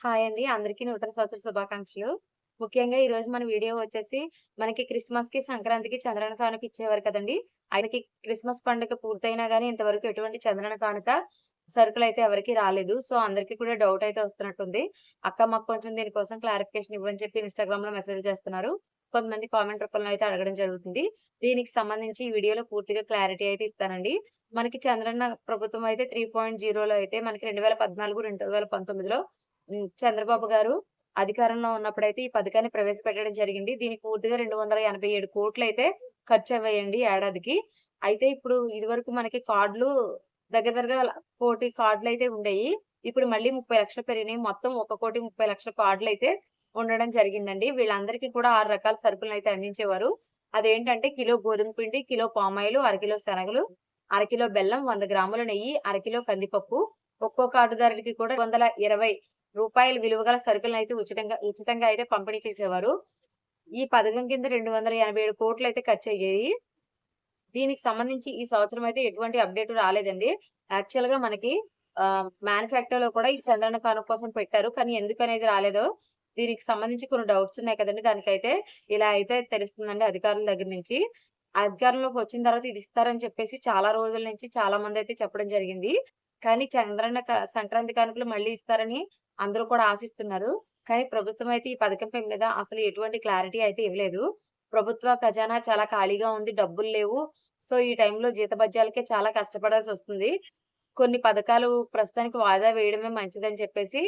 Hi అండి. అందరికీ నూతన సంవత్సర శుభాకాంక్షలు. ముఖ్యంగా ఈరోజు మన వీడియో వచ్చేసి మనకి క్రిస్మస్‌కి, సంక్రాంతికి చంద్రన కానుక ఇచ్చేవారు కదండీ! ఆయనకి క్రిస్మస్ పండుగ పూర్తయినా గాని ఇంతవరకు ఎటువంటి చంద్రన కానుక సరుకులైతే ఎవరికీ రాలేదు. సో, అందరికీ కూడా డౌట్ అయితే వస్తున్నట్టుంది. అక్క మాకు కొంచెం దీనికోసం క్లారిఫికేషన్ ఇవ్వని చెప్పి ఇన్‌స్టాగ్రామ్‌లో మెసేజ్ చేస్తున్నారు. కొంతమంది కామెంట్ రూపంలో అయితే అడగడం జరుగుతుంది. దీనికి సంబంధించి ఈ వీడియోలో పూర్తిగా క్లారిటీ అయితే ఇస్తానండి. మనకి చంద్రన్న ప్రభుత్వం అయితే 3.0లో అయితే మనకి 2014, 2019లో చంద్రబాబు గారు అధికారంలో ఉన్నప్పుడైతే ఈ పథకాన్ని ప్రవేశపెట్టడం జరిగింది. దీనికి పూర్తిగా 287,00,00,000 అయితే ఖర్చయ్యాయండి ఏడాదికి. అయితే ఇప్పుడు ఇదివరకు మనకి కార్డ్‌లు దగ్గర దగ్గరగా 1,00,00,000 కార్డ్‌లయితే ఉండేయి. ఇప్పుడు మళ్ళీ 30,00,000 పెరిగినాయి. మొత్తం 1,30,00,000 కార్డ్‌లయితే ఉండడం జరిగిందండి. వీళ్ళందరికీ కూడా 6 రకాల సరుకులనైతే అందించేవారు. అదేంటంటే కిలో గోధుమ పిండి, కిలో పామాయిలు, అరకిలో శనగలు, అరకిలో బెల్లం, 100 గ్రాముల నెయ్యి, అరకిలో కందిపప్పు. ఒక్కో కార్డుదారుడికి కూడా రూ. 120 విలువ గల సరుకులనైతే ఉచితంగా అయితే పంపిణీ చేసేవారు. ఈ పథకం కింద 287,00,00,000 అయితే ఖర్చయ్యాయి. దీనికి సంబంధించి ఈ సంవత్సరం అయితే ఎటువంటి అప్‌డేట్ రాలేదండి. యాక్చువల్‌గా మనకి మ్యానుఫ్యాక్చర్‌లో కూడా ఈ చంద్రన్న కానుక కోసం పెట్టారు. కానీ ఎందుకనేది రాలేదో దీనికి సంబంధించి కొన్ని డౌట్స్ ఉన్నాయి కదండీ! దానికైతే ఇలా అయితే తెలుస్తుందండి అధికారుల దగ్గర నుంచి. అధికారంలోకి వచ్చిన తర్వాత ఇది ఇస్తారని చెప్పేసి చాలా రోజుల నుంచి చాలా మందైతే చెప్పడం జరిగింది. కానీ సంక్రాంతి కానుకలు మళ్ళీ ఇస్తారని అందరూ కూడా ఆశిస్తున్నారు. కానీ ప్రభుత్వం అయితే ఈ పథకంపై మీద అసలు ఎటువంటి క్లారిటీ అయితే ఇవ్వలేదు. ప్రభుత్వ ఖజానా చాలా ఖాళీగా ఉంది. డబ్బులు లేవు. సో, ఈ టైంలో జీతభత్యాలకే చాలా కష్టపడాల్సొస్తుంది. కొన్ని పథకాలు ప్రస్తుతానికి వాయిదా వేయడమే మంచిదని చెప్పేసి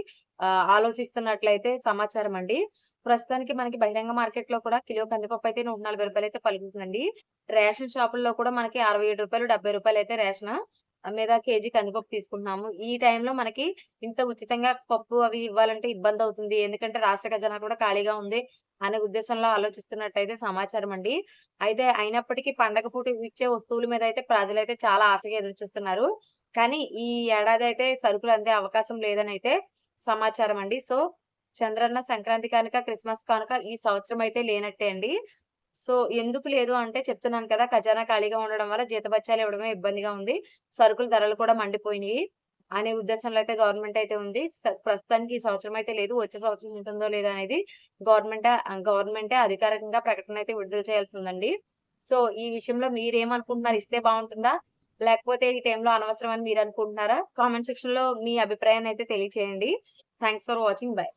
ఆలోచిస్తున్నట్లయితే సమాచారమండి. ప్రస్తుతానికి మనకి బహిరంగ మార్కెట్‌లో కూడా కిలో కందిపప్పు అయితే రూ. 140 అయితే పలుకుతుందండి. రేషన్ షాపుల్లో కూడా మనకి రూ. 67, రూ. 70 అయితే రేషను మీద కేజీ కందిపప్పు తీసుకుంటున్నాము. ఈ టైంలో మనకి ఇంత ఉచితంగా పప్పు అవి ఇవ్వాలంటే ఇబ్బందవుతుంది. ఎందుకంటే రాష్ట్ర ఖజానా కూడా ఖాళీగా ఉంది అనే ఉద్దేశంలో ఆలోచిస్తున్నట్టయితే సమాచారమండి. అయితే అయినప్పటికీ పండగ పూట ఇచ్చే వస్తువుల మీద అయితే ప్రజలైతే చాలా ఆశగా ఎదురుచూస్తున్నారు. కానీ ఈ ఏడాది అయితే సరుకులు అందే అవకాశం లేదనైతే సమాచారం అండి. సో, చంద్రన్న సంక్రాంతి కానుక, క్రిస్మస్ కానుక ఈ సంవత్సరం అయితే లేనట్టే అండి. సో, ఎందుకు లేదు అంటే చెప్తున్నాను కదా! ఖజానా ఖాళీగా ఉండడం వల్ల జీతభత్యాలు ఇవ్వడమే ఇబ్బందిగా ఉంది. సరుకుల ధరలు కూడా మండిపోయినియి అనే ఉద్దేశంలో అయితే గవర్నమెంట్ అయితే ఉంది. ప్రస్తుతానికి ఈ సంవత్సరం అయితే లేదు. వచ్చే సంవత్సరం ఉంటుందో లేదో అనేది గవర్నమెంటే అధికారికంగా ప్రకటన అయితే విడుదల చేయాల్సిందండి. సో, ఈ విషయంలో మీరేమనుకుంటున్నారు? ఇస్తే బావుంటుందా? లేకపోతే ఈ టైంలో అనవసరం అని మీరనుకుంటున్నారా? కామెంట్ సెక్షన్‌లో మీ అభిప్రాయాన్ని అయితే తెలియచేయండి. Thanks for watching. బై.